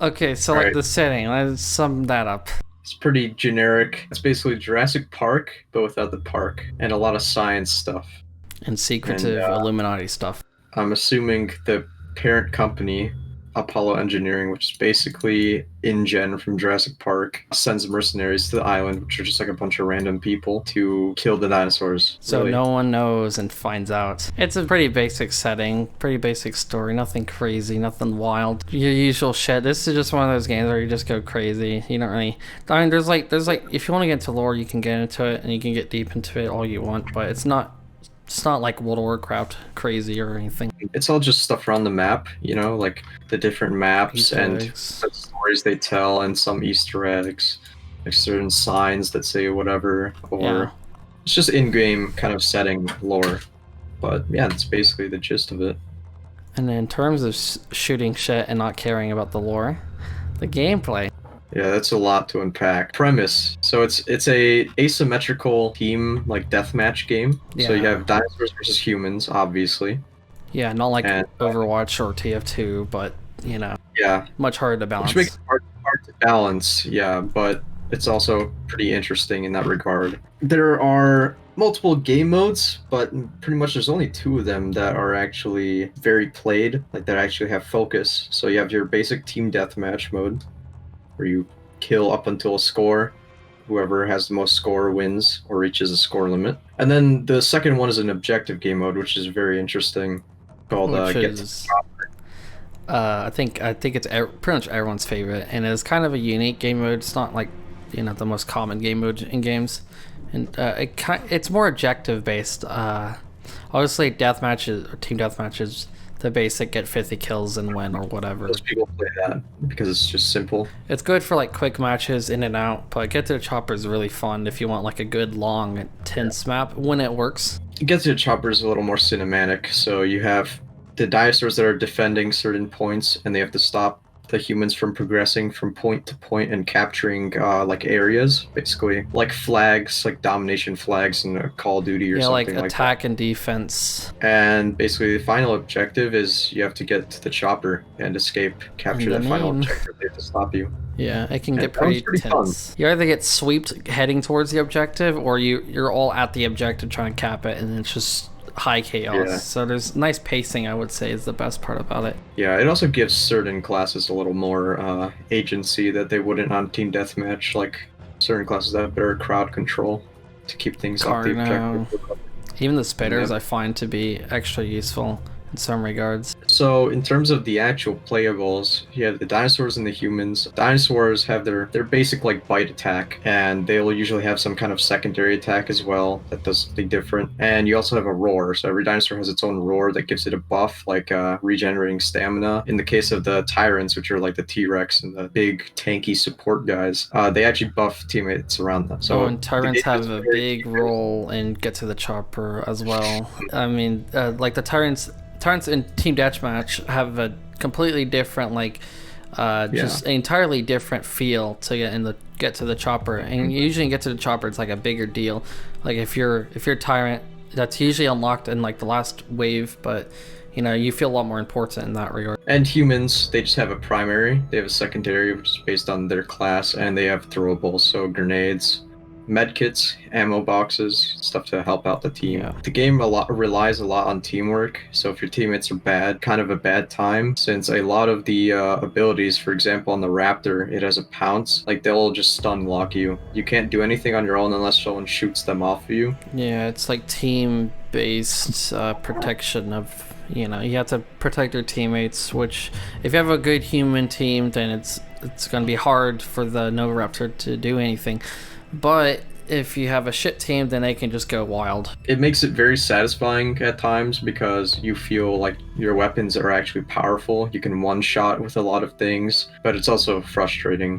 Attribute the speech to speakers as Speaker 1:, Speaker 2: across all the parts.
Speaker 1: Okay, so like
Speaker 2: Right.
Speaker 1: the setting, let's sum that up.
Speaker 2: It's pretty generic. It's basically Jurassic Park, but without the park, and a lot of science stuff.
Speaker 1: And
Speaker 2: And
Speaker 1: secretive Illuminati stuff.
Speaker 2: I'm assuming the parent company, Apollo Engineering, which is basically InGen from Jurassic Park, sends mercenaries to the island, which are just like a bunch of random people to kill the dinosaurs.
Speaker 1: So
Speaker 2: Really?
Speaker 1: no one knows and finds out. It's a pretty basic setting, pretty basic story, nothing crazy, nothing wild. Your usual shit. This is just one of those games where you just go crazy. You don't really. I mean, there's like, if you want to get into lore, you can get into it and you can get deep into it all you want, but it's not. It's not like World of Warcraft crazy or anything.
Speaker 2: It's all just stuff around the map, like the different maps
Speaker 1: Easter
Speaker 2: and
Speaker 1: eggs.
Speaker 2: the stories they tell, and some Easter eggs, like certain signs that say whatever,
Speaker 1: Yeah.
Speaker 2: or it's just in-game kind of setting lore. But yeah, that's basically the gist of it.
Speaker 1: And in terms of shooting shit and not caring about the lore, the gameplay.
Speaker 2: Yeah, that's a lot to unpack. Premise. So it's a asymmetrical team like deathmatch game. So you
Speaker 1: Yeah.
Speaker 2: have dinosaurs versus humans, obviously.
Speaker 1: Yeah, not like
Speaker 2: And
Speaker 1: Overwatch or TF2, but
Speaker 2: yeah,
Speaker 1: much harder to
Speaker 2: which makes
Speaker 1: balance.
Speaker 2: it hard to balance, yeah, but it's also pretty interesting in that regard. There are multiple game modes, but pretty much there's only two of them that are actually very played, like that actually have focus. So you have your basic team deathmatch mode, where you kill up until a score. Whoever has the most score wins or reaches a score limit. And then the second one is an objective game mode, which is very interesting, called
Speaker 1: Which
Speaker 2: Get to the
Speaker 1: is
Speaker 2: Top.
Speaker 1: I think it's pretty much everyone's favorite, and it's kind of a unique game mode. It's not like the most common game mode in games, and it's more objective based. Obviously, death matches or team death matches, the basic get 50 kills and win or whatever.
Speaker 2: Most people play that because it's just simple.
Speaker 1: It's good for like quick matches in and out, but Get to the Chopper is really fun if you want like a good long intense map when it works.
Speaker 2: Get to the Chopper is a little more cinematic, so you have the dinosaurs that are defending certain points, and they have to stop the humans from progressing from point to point and capturing like areas, basically like flags, like domination flags in a Call of Duty or
Speaker 1: Yeah, like
Speaker 2: something like that.
Speaker 1: attack and defense.
Speaker 2: And basically, the final objective is you have to get to the chopper and escape,
Speaker 1: And
Speaker 2: capture
Speaker 1: the
Speaker 2: that final
Speaker 1: name.
Speaker 2: objective. They have to stop you.
Speaker 1: Yeah, it can
Speaker 2: And
Speaker 1: get
Speaker 2: that was
Speaker 1: pretty
Speaker 2: pretty fun.
Speaker 1: tense. You either get swept heading towards the objective, or you're all at the objective trying to cap it, and it's just high chaos.
Speaker 2: Yeah.
Speaker 1: So there's nice pacing, I would say, is the best part about it.
Speaker 2: Yeah, it also gives certain classes a little more agency that they wouldn't on Team Deathmatch. Like certain classes that have better crowd control to keep things off the
Speaker 1: Carno.
Speaker 2: objective.
Speaker 1: Even the spitters
Speaker 2: Yep.
Speaker 1: I find to be extra useful in some regards.
Speaker 2: So in terms of the actual playables, you have the dinosaurs and the humans. Dinosaurs have their basic like bite attack, and they will usually have some kind of secondary attack as well that does something different. And you also have a roar. So every dinosaur has its own roar that gives it a buff, like regenerating stamina. In the case of the tyrants, which are like the T-Rex and the big tanky support guys, they actually buff teammates around them. So
Speaker 1: And
Speaker 2: the
Speaker 1: tyrants
Speaker 2: game is
Speaker 1: have a
Speaker 2: very
Speaker 1: big role in Get to the Chopper as well. I mean, like the Tyrants in Team Deathmatch have a completely different, like, just an entirely different feel to get to the chopper. And usually, Get to the Chopper, it's like a bigger deal. Like if you're Tyrant, that's usually unlocked in like the last wave, but you feel a lot more important in that regard.
Speaker 2: And humans, they just have a primary. They have a secondary, which is based on their class, and they have throwables, so grenades, medkits, ammo boxes, stuff to help out the team.
Speaker 1: Yeah.
Speaker 2: The game relies a lot on teamwork, so if your teammates are bad, kind of a bad time, since a lot of the abilities, for example, on the Raptor, it has a pounce, like they'll just stun lock you. You can't do anything on your own unless someone shoots them off of you.
Speaker 1: Yeah, it's like team-based protection of. You have to protect your teammates, which if you have a good human team, then it's going to be hard for the Nova Raptor to do anything. But if you have a shit team, then they can just go wild.
Speaker 2: It makes it very satisfying at times because you feel like your weapons are actually powerful. You can one-shot with a lot of things, but it's also frustrating.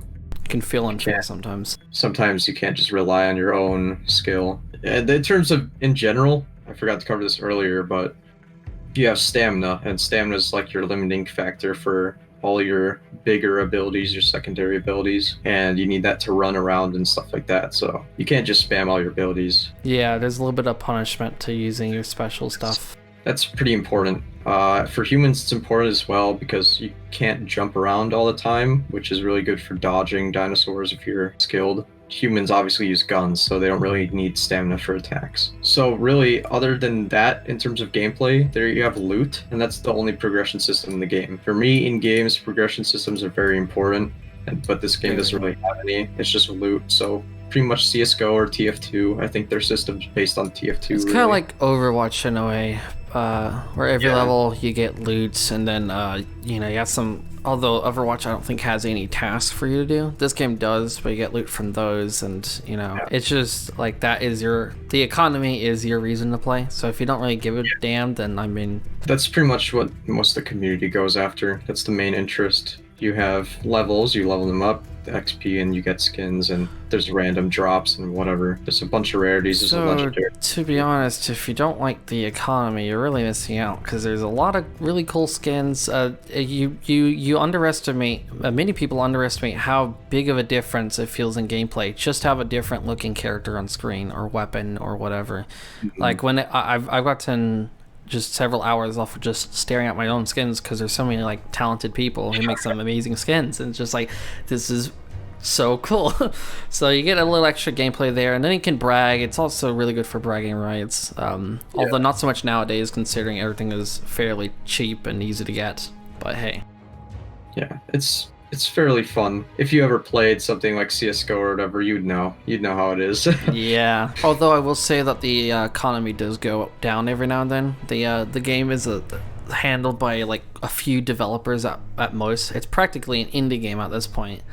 Speaker 1: You can feel unfair sometimes.
Speaker 2: Sometimes you can't just rely on your own skill. And in terms of, in general, I forgot to cover this earlier, but you have stamina, and stamina is like your limiting factor for all your bigger abilities, your secondary abilities, and you need that to run around and stuff like that. So you can't just spam all your abilities.
Speaker 1: Yeah, there's a little bit of punishment to using your special stuff.
Speaker 2: That's pretty important. For humans, it's important as well because you can't jump around all the time, which is really good for dodging dinosaurs if you're skilled. Humans obviously use guns, so they don't really need stamina for attacks. So really, other than that, in terms of gameplay, there you have loot, and that's the only progression system in the game. For me, in games, progression systems are very important, but this game doesn't really have any. It's just loot, so pretty much CSGO or TF2. I think their system's based on TF2.
Speaker 1: It's kind of like Overwatch in a way, where every level you get loot, and then you have some. Although Overwatch I don't think has any tasks for you to do. This game does, but you get loot from those, and it's just like that is the economy is your reason to play. So if you don't really give a damn, then I mean
Speaker 2: that's pretty much what most of the community goes after. That's the main interest. You have levels, you level them up, the XP, and you get skins, and there's random drops and whatever. There's a bunch of rarities. There's a legendary.
Speaker 1: To be honest, if you don't like the economy, you're really missing out because there's a lot of really cool skins. You underestimate. Many people underestimate how big of a difference it feels in gameplay. Just have a different looking character on screen or weapon or whatever. Mm-hmm. Like when I've gotten just several hours off of just staring at my own skins because there's so many like talented people who make some amazing skins, and it's just like this is so cool. So you get a little extra gameplay there, and then you can brag. It's also really good for bragging rights, although not so much nowadays considering everything is fairly cheap and easy to get, but hey.
Speaker 2: Yeah, it's fairly fun. If you ever played something like CSGO or whatever, you'd know how it is.
Speaker 1: Yeah. Although I will say that the economy does go down every now and then. The game is handled by like a few developers at most. It's practically an indie game at this point.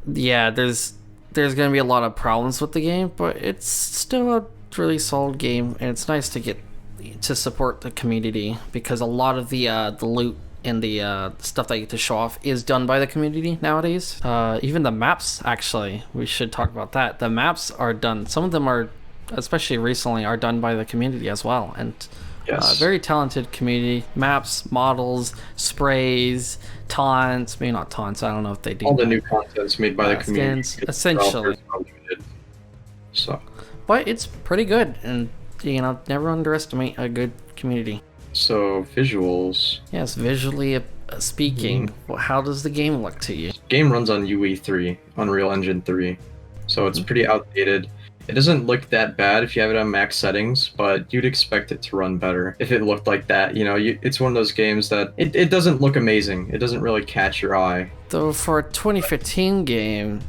Speaker 1: Yeah, there's gonna be a lot of problems with the game, but it's still a really solid game, and it's nice to support the community because a lot of the loot and the stuff that you get to show off is done by the community nowadays. Even the maps, actually, we should talk about that. The maps are done. Some of them are, especially recently, are done by the community as well. And very talented community. Maps, models, sprays, taunts. Maybe not taunts. I don't know if they do.
Speaker 2: All the new content's made by the community.
Speaker 1: Skins, essentially.
Speaker 2: So.
Speaker 1: But it's pretty good. And, never underestimate a good community.
Speaker 2: So, visuals.
Speaker 1: Yes, visually speaking, how does the game look to you?
Speaker 2: Game runs on UE3, Unreal Engine 3, so it's pretty outdated. It doesn't look that bad if you have it on max settings, but you'd expect it to run better if it looked like that. It's one of those games that it doesn't look amazing. It doesn't really catch your eye.
Speaker 1: Though for a 2015 game,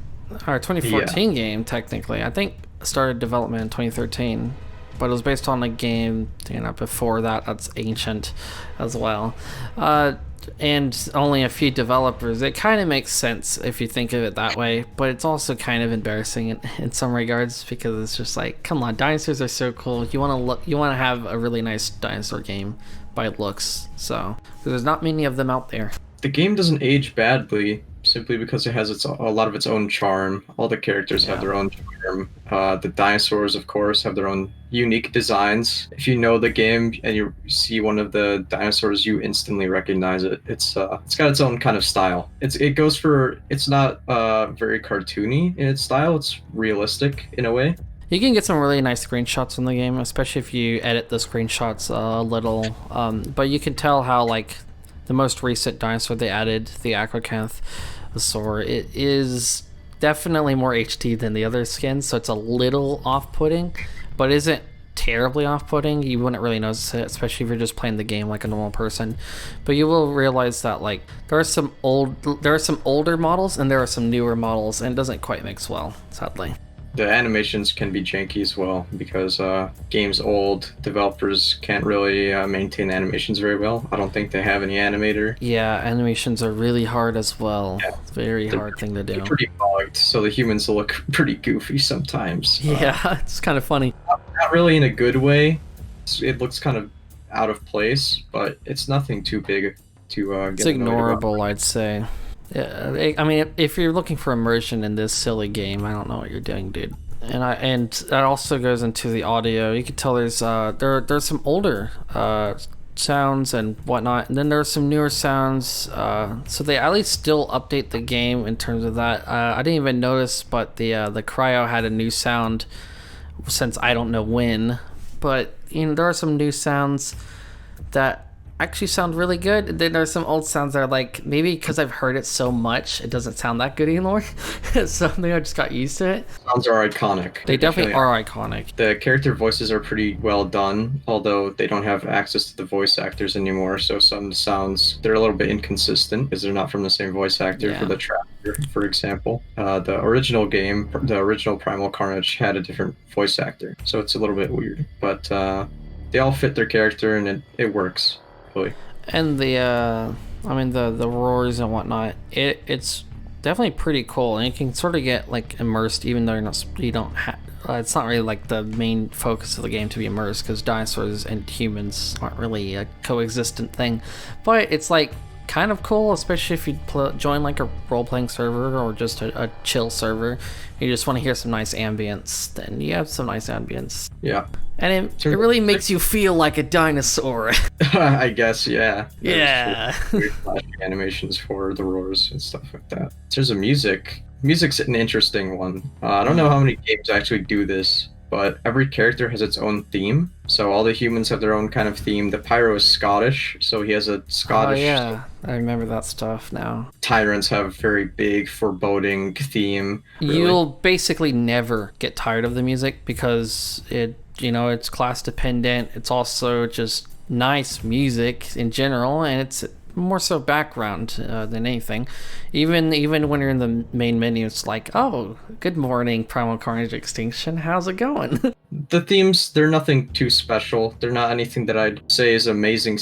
Speaker 1: or 2014 game, technically, I think started development in 2013. But it was based on a game, before that's ancient as well. And only a few developers. It kind of makes sense if you think of it that way, but it's also kind of embarrassing in some regards because it's just like, come on, dinosaurs are so cool. You want to have a really nice dinosaur game by looks. So there's not many of them out there.
Speaker 2: The game doesn't age badly simply because it has a lot of its own charm. All the characters have their own charm. The dinosaurs, of course, have their own unique designs. If you know the game and you see one of the dinosaurs, you instantly recognize it. It's got its own kind of style. It's not very cartoony in its style. It's realistic in a way.
Speaker 1: You can get some really nice screenshots from the game, especially if you edit the screenshots a little. But you can tell how like the most recent dinosaur they added, the Acrocanthosaur, it is definitely more HD than the other skins, so it's a little off-putting, but isn't terribly off-putting. You wouldn't really notice it, especially if you're just playing the game like a normal person. But you will realize that like there are some older models and there are some newer models, and it doesn't quite mix well, sadly.
Speaker 2: The animations can be janky as well because games old, developers can't really maintain animations very well. I don't think they have any animator.
Speaker 1: Yeah, animations are really hard as well. Yeah. It's a very hard thing to do.
Speaker 2: They're pretty bugged, so the humans will look pretty goofy sometimes.
Speaker 1: Yeah, it's kind of funny.
Speaker 2: Not really in a good way. It looks kind of out of place, but it's nothing too big to get
Speaker 1: It's ignorable, I'd say. Yeah, I mean, if you're looking for immersion in this silly game, I don't know what you're doing, dude. And that also goes into the audio. You can tell there's some older sounds and whatnot, and then there's some newer sounds. So they at least still update the game in terms of that. I didn't even notice, but the cryo had a new sound since I don't know when. But there are some new sounds. that actually sound really good. And then there's some old sounds that are like, maybe because I've heard it so much, it doesn't sound that good anymore. So I think I just got used to it.
Speaker 2: Sounds are iconic.
Speaker 1: They definitely are iconic.
Speaker 2: The character voices are pretty well done, although they don't have access to the voice actors anymore, so some sounds, they're a little bit inconsistent because they're not from the same voice actor for the Trapper, for example. The original game, the original Primal Carnage, had a different voice actor, so it's a little bit weird. But they all fit their character and it works.
Speaker 1: And the the roars and whatnot, it's definitely pretty cool, and you can sort of get like immersed even though you don't have it's not really like the main focus of the game to be immersed, because dinosaurs and humans aren't really a coexistent thing, but it's like kind of cool, especially if you join like a role-playing server or just a chill server. You just want to hear some nice ambience, then you have some nice ambience.
Speaker 2: Yeah.
Speaker 1: And it really makes you feel like a dinosaur.
Speaker 2: I guess, yeah.
Speaker 1: Yeah.
Speaker 2: Weird flashing animations for the roars and stuff like that. In terms of music, music's an interesting one. I don't know how many games actually do this, but every character has its own theme. So all the humans have their own kind of theme. The Pyro is Scottish, so he has a Scottish...
Speaker 1: Oh, yeah. I remember that stuff now.
Speaker 2: Tyrants have a very big, foreboding theme. Really.
Speaker 1: You'll basically never get tired of the music because it's class dependent. It's also just nice music in general, and it's more so background than anything. Even when you're in the main menu, it's like, oh, good morning, Primal Carnage Extinction. How's it going?
Speaker 2: The themes, they're nothing too special. They're not anything that I'd say is amazing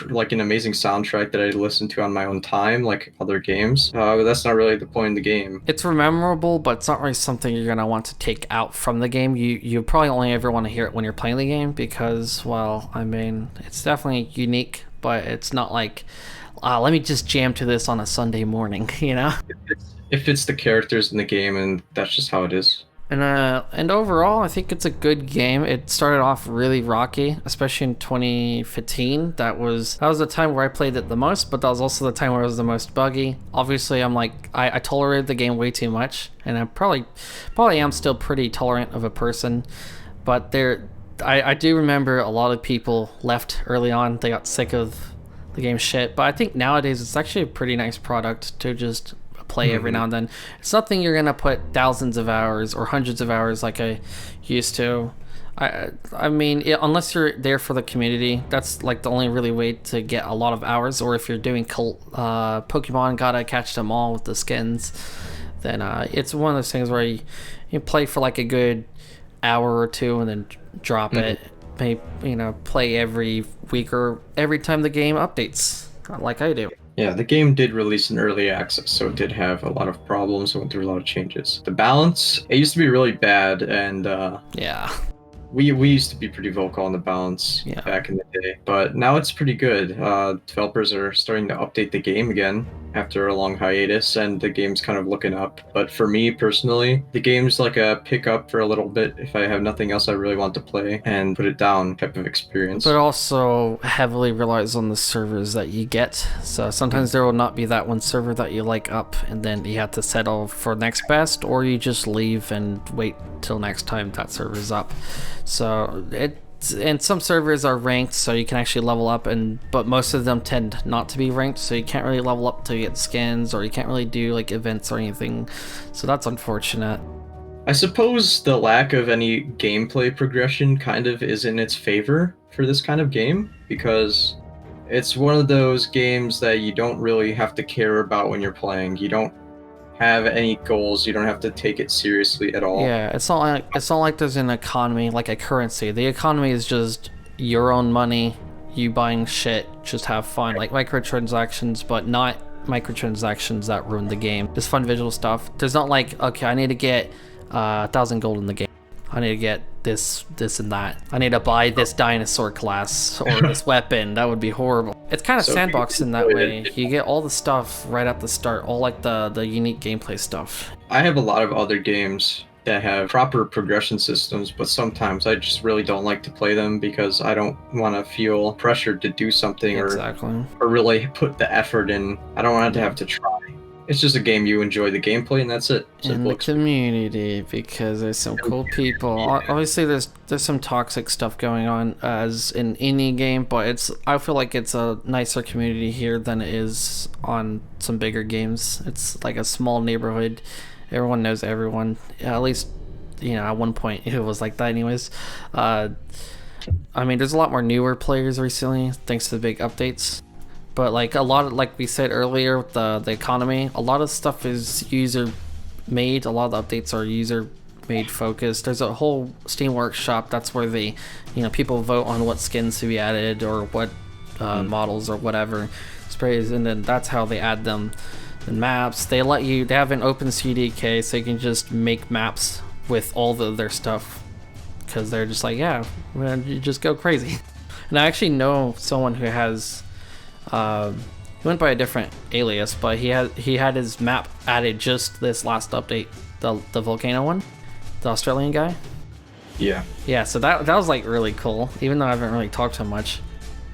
Speaker 2: like an amazing soundtrack that I'd listen to on my own time, like other games. But that's not really the point of the game.
Speaker 1: It's memorable, but it's not really something you're gonna want to take out from the game. You probably only ever want to hear it when you're playing the game because, well, I mean, it's definitely unique, but it's not like, let me just jam to this on a Sunday morning, you know?
Speaker 2: It fits the characters in the game, and that's just how it is.
Speaker 1: And overall, I think it's a good game. It started off really rocky, especially in 2015. That was the time where I played it the most, but that was also the time where it was the most buggy. Obviously, I tolerated the game way too much, and I probably am still pretty tolerant of a person. But I do remember a lot of people left early on. They got sick of the game shit. But I think nowadays it's actually a pretty nice product to just play every now and then. It's nothing you're gonna put thousands of hours or hundreds of hours like I used to. I mean, unless you're there for the community, that's like the only really way to get a lot of hours. Or if you're doing Pokemon, gotta catch them all with the skins, then it's one of those things where you play for like a good hour or two and then drop it. Maybe, play every week or every time the game updates, like I do.
Speaker 2: Yeah, the game did release in early access, so it did have a lot of problems and went through a lot of changes. The balance, it used to be really bad, and
Speaker 1: yeah.
Speaker 2: We used to be pretty vocal on the balance back in the day, but now it's pretty good. Developers are starting to update the game again after a long hiatus, and the game's kind of looking up. But for me personally, the game's like a pick up for a little bit if I have nothing else I really want to play, and put it down type of experience.
Speaker 1: But also heavily relies on the servers that you get. So sometimes there will not be that one server that you like up, and then you have to settle for next best, or you just leave and wait till next time that server's up. So and some servers are ranked, so you can actually level up, but most of them tend not to be ranked, so you can't really level up to get skins, or you can't really do like events or anything. So that's unfortunate.
Speaker 2: I suppose the lack of any gameplay progression kind of is in its favor for this kind of game, because it's one of those games that you don't really have to care about when you're playing. You don't have any goals. You don't have to take it seriously at all.
Speaker 1: Yeah, it's not like there's an economy, like a currency. The economy is just your own money, you buying shit, just have fun, like microtransactions, but not microtransactions that ruin the game. Just fun visual stuff. There's not like, okay, I need to get 1,000 gold in the game. I need to get this and that. I need to buy this dinosaur class or this weapon. That would be horrible. It's kind of sandboxed in that way. You get all the stuff right at the start, all like the unique gameplay stuff.
Speaker 2: I have a lot of other games that have proper progression systems, but sometimes I just really don't like to play them because I don't want to feel pressured to do something or really put the effort in. I don't want to have to try. It's just a game you enjoy the gameplay, and that's it.
Speaker 1: In the community, because there's some cool people. Obviously, there's some toxic stuff going on as in any game, but I feel like it's a nicer community here than it is on some bigger games. It's like a small neighborhood. Everyone knows everyone. At least, at one point it was like that anyways. I mean, there's a lot more newer players recently, thanks to the big updates. But like a lot of, like we said earlier, with the economy, a lot of stuff is user made. A lot of the updates are user made focused. There's a whole Steam Workshop. That's where people vote on what skins to be added or what models or whatever sprays, and then that's how they add them. And maps, they have an open CDK, so you can just make maps with all their stuff, because they're just like, yeah, man, you just go crazy. And I actually know someone who has. He went by a different alias, but he had his map added just this last update, the volcano one, the Australian guy. Yeah, so that was like really cool, even though I haven't really talked to him much.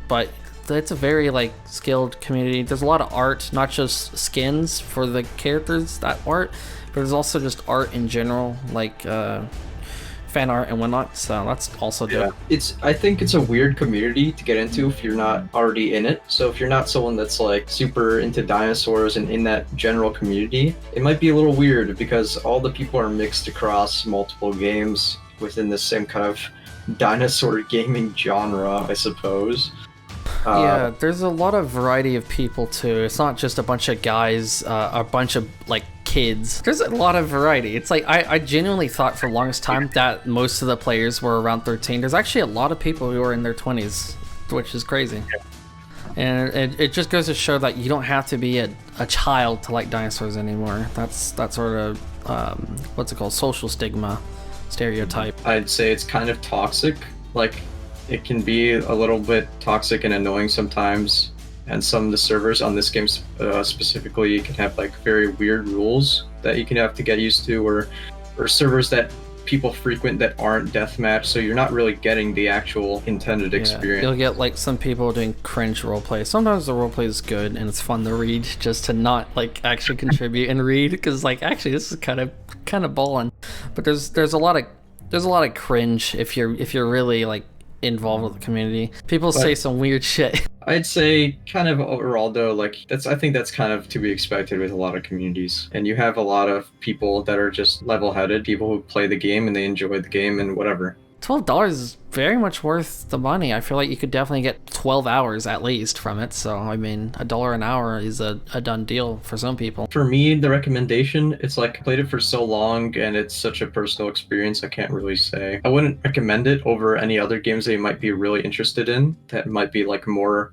Speaker 1: But it's a very like skilled community. There's a lot of art, not just skins for the characters, that art, but there's also just art in general, like fan art and whatnot, so that's also dope.
Speaker 2: I think it's a weird community to get into if you're not already in it. So if you're not someone that's like super into dinosaurs and in that general community, it might be a little weird because all the people are mixed across multiple games within the same kind of dinosaur gaming genre, I suppose.
Speaker 1: Yeah, there's a lot of variety of people too. It's not just a bunch of guys, a bunch of like kids. There's a lot of variety. It's like I genuinely thought for the longest time that most of the players were around 13. There's actually a lot of people who are in their 20s, which is crazy. And it just goes to show that you don't have to be a child to like dinosaurs anymore. That's sort of what's it called, social stigma stereotype.
Speaker 2: I'd say it's kind of toxic. Like, it can be a little bit toxic and annoying sometimes, and some of the servers on this game specifically can have like very weird rules that you can have to get used to, or servers that people frequent that aren't deathmatch, so you're not really getting the actual intended experience.
Speaker 1: You'll get like some people doing cringe roleplay. Sometimes the roleplay is good and it's fun to read, just to not like actually contribute and read, because like actually this is kind of ballin'. But there's a lot of cringe if you're really like involved with the community. People say some weird shit.
Speaker 2: I'd say kind of overall though, like I think that's kind of to be expected with a lot of communities. And you have a lot of people that are just level-headed, people who play the game and they enjoy the game and whatever.
Speaker 1: $12 is very much worth the money. I feel like you could definitely get 12 hours at least from it. So, I mean, $1 an hour is a done deal for some people.
Speaker 2: For me, the recommendation, it's like I played it for so long and it's such a personal experience, I can't really say. I wouldn't recommend it over any other games that you might be really interested in that might be like more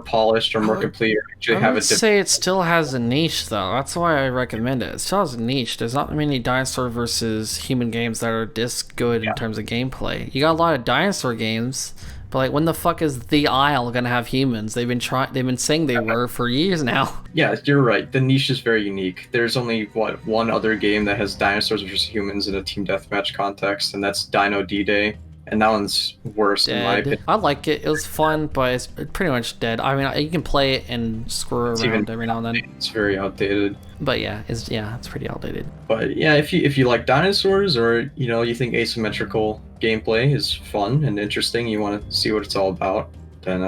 Speaker 2: polished or more complete, or actually
Speaker 1: I would say it still has a niche though. That's why I recommend it. It still has a niche. There's not many dinosaur versus human games that are this good in terms of gameplay. You got a lot of dinosaur games, but like when the fuck is The Isle gonna have humans? They've been saying they were for years now.
Speaker 2: Yeah, you're right. The niche is very unique. There's only one other game that has dinosaurs versus humans in a team deathmatch context, and that's Dino D-Day. And that one's worse in my opinion.
Speaker 1: I like it. It was fun, but it's pretty much dead. I mean, you can play it and screw around every now and then.
Speaker 2: It's very outdated.
Speaker 1: But it's pretty outdated.
Speaker 2: But yeah, if you like dinosaurs, or you think asymmetrical gameplay is fun and interesting, you want to see what it's all about, then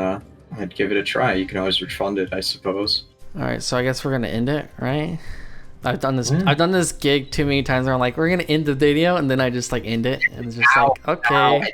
Speaker 2: I'd give it a try. You can always refund it, I suppose.
Speaker 1: All right, so I guess we're gonna end it, right? I've done this gig too many times where I'm like, we're gonna end the video, and then I just like end it, and it's just like, okay.